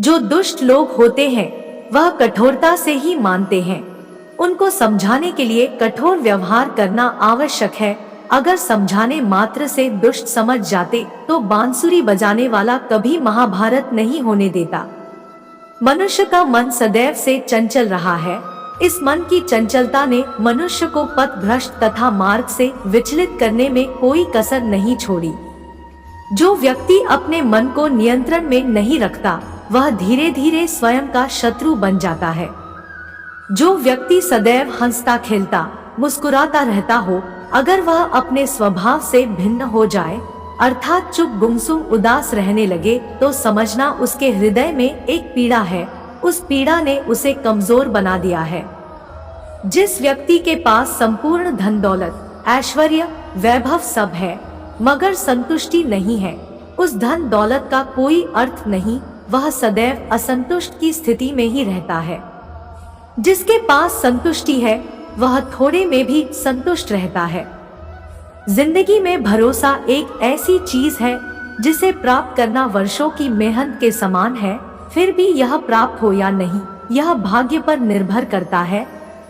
जो दुष्ट लोग होते हैं वह कठोरता से ही मानते हैं। उनको समझाने के लिए कठोर व्यवहार करना आवश्यक है। अगर समझाने मात्र से दुष्ट समझ जाते तो बांसुरी बजाने वाला कभी महाभारत नहीं होने देता। मनुष्य का मन सदैव से चंचल रहा है। इस मन की चंचलता ने मनुष्य को पथभ्रष्ट तथा मार्ग से विचलित करने में कोई कसर नहीं छोड़ी। जो व्यक्ति अपने मन को नियंत्रण में नहीं रखता वह धीरे धीरे स्वयं का शत्रु बन जाता है। जो व्यक्ति सदैव हंसता खेलता मुस्कुराता रहता हो, अगर वह अपने स्वभाव से भिन्न हो जाए अर्थात चुप गुमसुम उदास रहने लगे तो समझना उसके हृदय में एक पीड़ा है। उस पीड़ा ने उसे कमजोर बना दिया है। जिस व्यक्ति के पास संपूर्ण धन दौलत ऐश्वर्य वैभव सब है मगर संतुष्टि नहीं है, उस धन दौलत का कोई अर्थ नहीं, वह सदैव असंतुष्ट की स्थिति में ही रहता है। जिसके पास संतुष्टि है वह थोड़े में भी संतुष्ट रहता है। जिंदगी में भरोसा एक ऐसी चीज है जिसे प्राप्त करना वर्षों की मेहनत के समान है। फिर भी यह प्राप्त हो या नहीं यह भाग्य पर निर्भर करता है,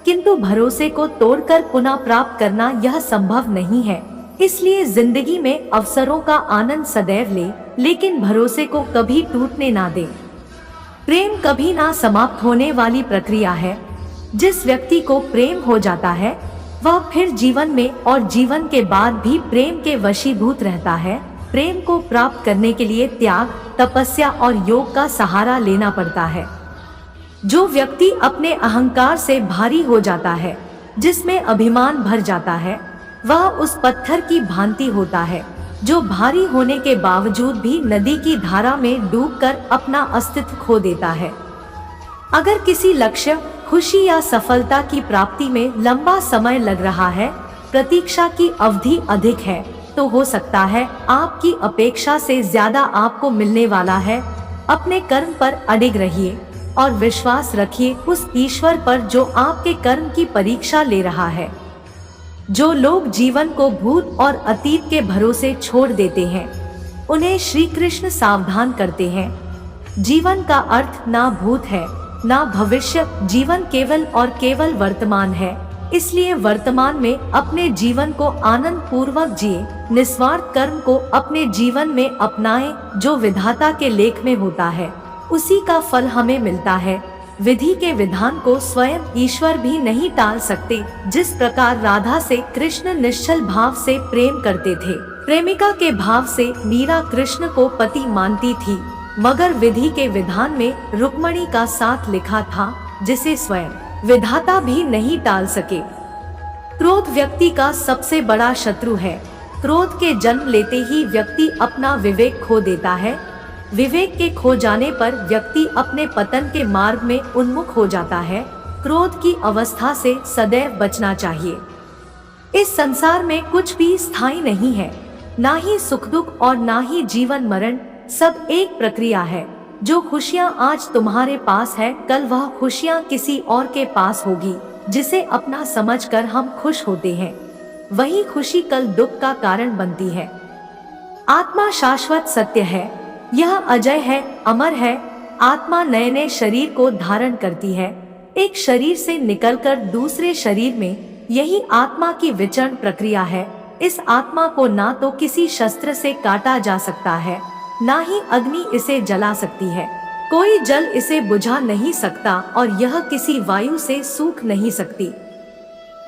किंतु भरोसे को तोड़कर पुनः प्राप्त करना यह संभव नहीं है। इसलिए जिंदगी में अवसरों का आनंद सदैव ले, लेकिन भरोसे को कभी टूटने ना दे। प्रेम कभी ना समाप्त होने वाली प्रक्रिया है। जिस व्यक्ति को प्रेम हो जाता है वह फिर जीवन में और जीवन के बाद भी प्रेम के वशीभूत रहता है। प्रेम को प्राप्त करने के लिए त्याग, तपस्या और योग का सहारा लेना पड़ता है। जो व्यक्ति अपने अहंकार से भारी हो जाता है, जिसमें अभिमान भर जाता है, वह उस पत्थर की भांति होता है जो भारी होने के बावजूद भी नदी की धारा में डूबकर अपना अस्तित्व खो देता है। अगर किसी लक्ष्य, खुशी या सफलता की प्राप्ति में लंबा समय लग रहा है, प्रतीक्षा की अवधि अधिक है, तो हो सकता है आपकी अपेक्षा से ज्यादा आपको मिलने वाला है। अपने कर्म पर अडिग रहिए और विश्वास रखिए उस ईश्वर पर जो आपके कर्म की परीक्षा ले रहा है। जो लोग जीवन को भूत और अतीत के भरोसे छोड़ देते हैं उन्हें श्री कृष्ण सावधान करते हैं। जीवन का अर्थ ना भूत है ना भविष्य, जीवन केवल और केवल वर्तमान है। इसलिए वर्तमान में अपने जीवन को आनंद पूर्वक जिए, निस्वार्थ कर्म को अपने जीवन में अपनाएं। जो विधाता के लेख में होता है उसी का फल हमें मिलता है। विधि के विधान को स्वयं ईश्वर भी नहीं टाल सकते। जिस प्रकार राधा से कृष्ण निश्चल भाव से प्रेम करते थे, प्रेमिका के भाव से मीरा कृष्ण को पति मानती थी, मगर विधि के विधान में रुक्मणी का साथ लिखा था जिसे स्वयं विधाता भी नहीं टाल सके। क्रोध व्यक्ति का सबसे बड़ा शत्रु है। क्रोध के जन्म लेते ही व्यक्ति अपना विवेक खो देता है। विवेक के खो जाने पर व्यक्ति अपने पतन के मार्ग में उन्मुख हो जाता है। क्रोध की अवस्था से सदैव बचना चाहिए। इस संसार में कुछ भी स्थायी नहीं है, ना ही सुख दुख और ना ही जीवन मरण, सब एक प्रक्रिया है। जो खुशियाँ आज तुम्हारे पास है कल वह खुशियाँ किसी और के पास होगी। जिसे अपना समझकर हम खुश होते हैं वही खुशी कल दुख का कारण बनती है। आत्मा शाश्वत सत्य है, यह अजय है, अमर है। आत्मा नए नए शरीर को धारण करती है, एक शरीर से निकलकर दूसरे शरीर में। यही आत्मा की विचरण प्रक्रिया है। इस आत्मा को ना तो किसी शस्त्र से काटा जा सकता है, ना ही अग्नि इसे जला सकती है। कोई जल इसे बुझा नहीं सकता और यह किसी वायु से सूख नहीं सकती।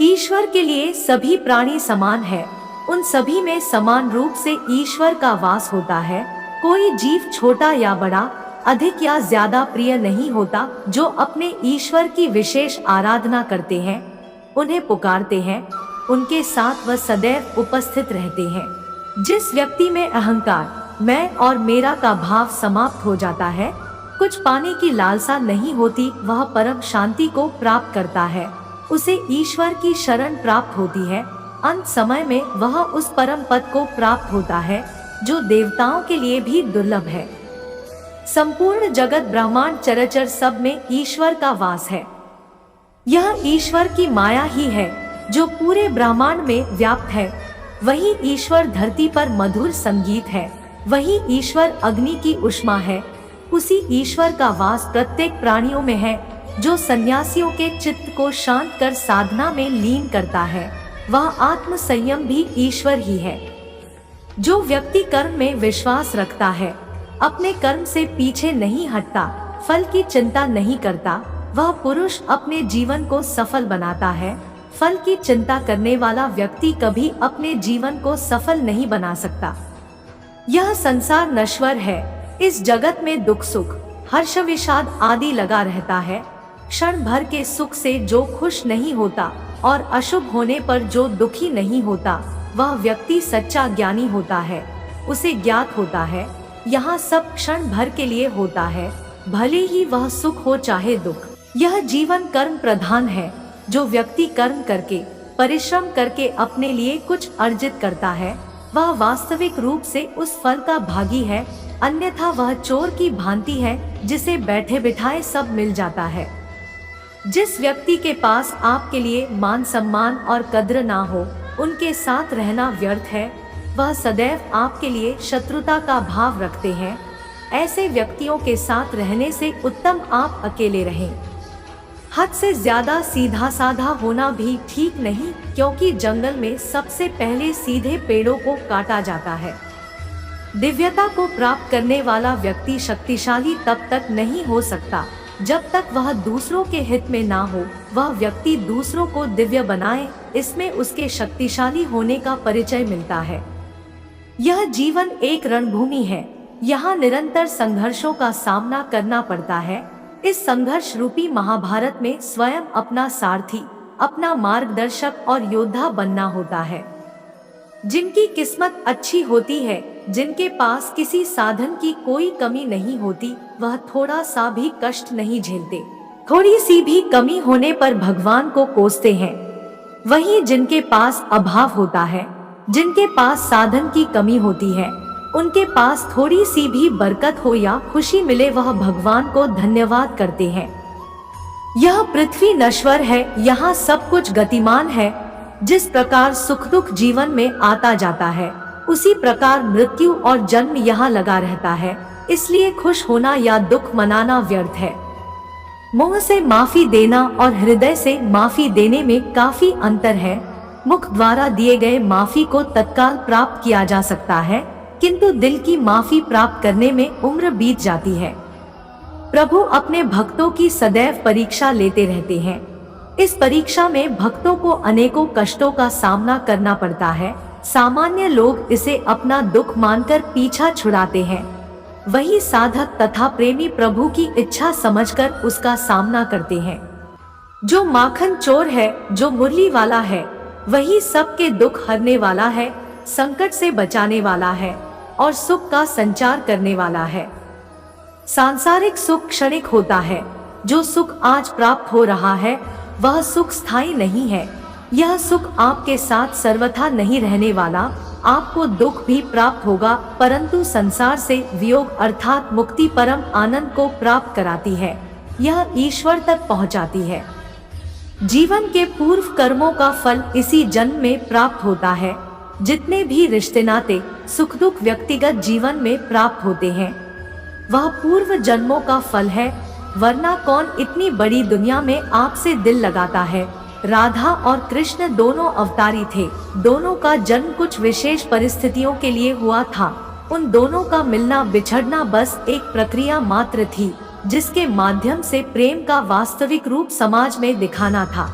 ईश्वर के लिए सभी प्राणी समान है, उन सभी में समान रूप से ईश्वर का वास होता है। कोई जीव छोटा या बड़ा, अधिक या ज्यादा प्रिय नहीं होता। जो अपने ईश्वर की विशेष आराधना करते हैं, उन्हें पुकारते हैं, उनके साथ वह सदैव उपस्थित रहते हैं। जिस व्यक्ति में अहंकार, मैं और मेरा का भाव समाप्त हो जाता है, कुछ पाने की लालसा नहीं होती, वह परम शांति को प्राप्त करता है। उसे ईश्वर की शरण प्राप्त होती है। अंत समय में वह उस परम पद को प्राप्त होता है जो देवताओं के लिए भी दुर्लभ है। संपूर्ण जगत ब्रह्मांड चराचर सब में ईश्वर का वास है। यह ईश्वर की माया ही है जो पूरे ब्रह्मांड में व्याप्त है। वही ईश्वर धरती पर मधुर संगीत है, वही ईश्वर अग्नि की उष्मा है। उसी ईश्वर का वास प्रत्येक प्राणियों में है। जो सन्यासियों के चित्त को शांत कर साधना में लीन करता है, वह आत्म संयम भी ईश्वर ही है। जो व्यक्ति कर्म में विश्वास रखता है, अपने कर्म से पीछे नहीं हटता, फल की चिंता नहीं करता, वह पुरुष अपने जीवन को सफल बनाता है। फल की चिंता करने वाला व्यक्ति कभी अपने जीवन को सफल नहीं बना सकता। यह संसार नश्वर है। इस जगत में दुख सुख, हर्ष विषाद आदि लगा रहता है। क्षण भर के सुख से जो खुश नहीं होता और अशुभ होने पर जो दुखी नहीं होता, वह व्यक्ति सच्चा ज्ञानी होता है। उसे ज्ञात होता है यहाँ सब क्षण भर के लिए होता है, भले ही वह सुख हो चाहे दुख। यह जीवन कर्म प्रधान है। जो व्यक्ति कर्म करके, परिश्रम करके अपने लिए कुछ अर्जित करता है, वह वास्तविक रूप से उस फल का भागी है। अन्यथा वह चोर की भांति है, जिसे बैठे बिठाए सब मिल जाता है। जिस व्यक्ति के पास आपके लिए मान सम्मान और कद्र ना हो, उनके साथ रहना व्यर्थ है। वह सदैव आपके लिए शत्रुता का भाव रखते हैं। ऐसे व्यक्तियों के साथ रहने से उत्तम आप अकेले रहें। हद से ज्यादा सीधा साधा होना भी ठीक नहीं, क्योंकि जंगल में सबसे पहले सीधे पेड़ों को काटा जाता है। दिव्यता को प्राप्त करने वाला व्यक्ति शक्तिशाली तब तक नहीं हो सकता जब तक वह दूसरों के हित में ना हो। वह व्यक्ति दूसरों को दिव्य बनाए, इसमें उसके शक्तिशाली होने का परिचय मिलता है। यह जीवन एक रणभूमि है। यहाँ निरंतर संघर्षों का सामना करना पड़ता है। इस संघर्ष रूपी महाभारत में स्वयं अपना सारथी, अपना मार्गदर्शक और योद्धा बनना होता है। जिनकी किस्मत अच्छी होती है, जिनके पास किसी साधन की कोई कमी नहीं होती, वह थोड़ा सा भी कष्ट नहीं झेलते। थोड़ी सी भी कमी होने पर भगवान को कोसते हैं। वहीं जिनके पास अभाव होता है, जिनके पास साधन की कमी होती है, उनके पास थोड़ी सी भी बरकत हो या खुशी मिले, वह भगवान को धन्यवाद करते हैं। यह पृथ्वी नश्वर है, यहाँ सब कुछ गतिमान है। जिस प्रकार सुख दुख जीवन में आता जाता है, उसी प्रकार मृत्यु और जन्म यहाँ लगा रहता है। इसलिए खुश होना या दुख मनाना व्यर्थ है। मुंह से माफी देना और हृदय से माफी देने में काफी अंतर है। मुख द्वारा दिए गए माफी को तत्काल प्राप्त किया जा सकता है, किंतु दिल की माफी प्राप्त करने में उम्र बीत जाती है। प्रभु अपने भक्तों की सदैव परीक्षा लेते रहते हैं। इस परीक्षा में भक्तों को अनेकों कष्टों का सामना करना पड़ता है। सामान्य लोग इसे अपना दुख मानकर पीछा छुड़ाते हैं। वही साधक तथा प्रेमी प्रभु की इच्छा समझकर उसका सामना करते हैं। जो माखन चोर है, जो मुरली वाला है, वही सबके दुख हरने वाला है, संकट से बचाने वाला है और सुख का संचार करने वाला है। सांसारिक सुख क्षणिक होता है। जो सुख आज प्राप्त हो रहा है, वह सुख स्थायी नहीं है। यह सुख आपके साथ सर्वथा नहीं रहने वाला। आपको दुख भी प्राप्त होगा, परंतु संसार से वियोग अर्थात मुक्ति परम आनंद को प्राप्त कराती है। यह ईश्वर तक पहुंचाती है। जीवन के पूर्व कर्मों का फल इसी जन्म में प्राप्त होता है। जितने भी रिश्ते नाते, सुख दुख व्यक्तिगत जीवन में प्राप्त होते हैं, वह पूर्व जन्मों का फल है। वरना कौन इतनी बड़ी दुनिया में आपसे दिल लगाता है। राधा और कृष्ण दोनों अवतारी थे। दोनों का जन्म कुछ विशेष परिस्थितियों के लिए हुआ था। उन दोनों का मिलना बिछड़ना बस एक प्रक्रिया मात्र थी, जिसके माध्यम से प्रेम का वास्तविक रूप समाज में दिखाना था।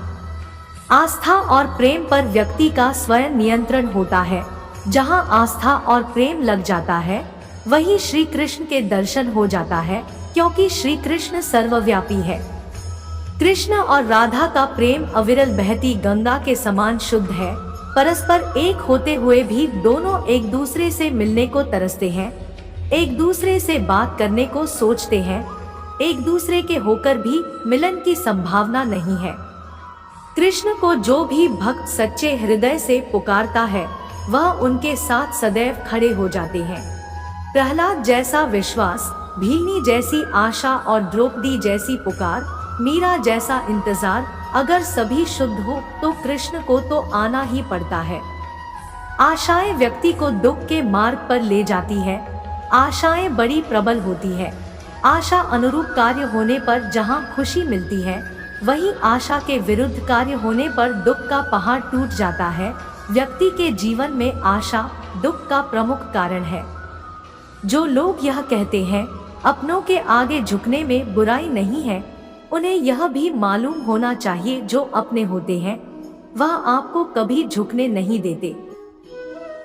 आस्था और प्रेम पर व्यक्ति का स्वयं नियंत्रण होता है। जहाँ आस्था और प्रेम लग जाता है, वही श्री कृष्ण के दर्शन हो जाता है, क्योंकि श्री कृष्ण सर्वव्यापी है। कृष्ण और राधा का प्रेम अविरल बहती गंगा के समान शुद्ध है। परस्पर एक होते हुए भी दोनों एक दूसरे से मिलने को तरसते हैं, एक दूसरे से बात करने को सोचते हैं। एक दूसरे के होकर भी मिलन की संभावना नहीं है। कृष्ण को जो भी भक्त सच्चे हृदय से पुकारता है, वह उनके साथ सदैव खड़े हो जाते हैं। प्रहलाद जैसा विश्वास, भीलनी जैसी आशा और द्रौपदी जैसी पुकार, मीरा जैसा इंतजार, अगर सभी शुद्ध हो तो कृष्ण को तो आना ही पड़ता है। आशाएं व्यक्ति को दुख के मार्ग पर ले जाती है। आशाएं बड़ी प्रबल होती है। आशा अनुरूप कार्य होने पर जहाँ खुशी मिलती है, वहीं आशा के विरुद्ध कार्य होने पर दुख का पहाड़ टूट जाता है। व्यक्ति के जीवन में आशा दुख का प्रमुख कारण है। जो लोग यह कहते हैं अपनों के आगे झुकने में बुराई नहीं है, उन्हें यह भी मालूम होना चाहिए जो अपने होते हैं वह आपको कभी झुकने नहीं देते।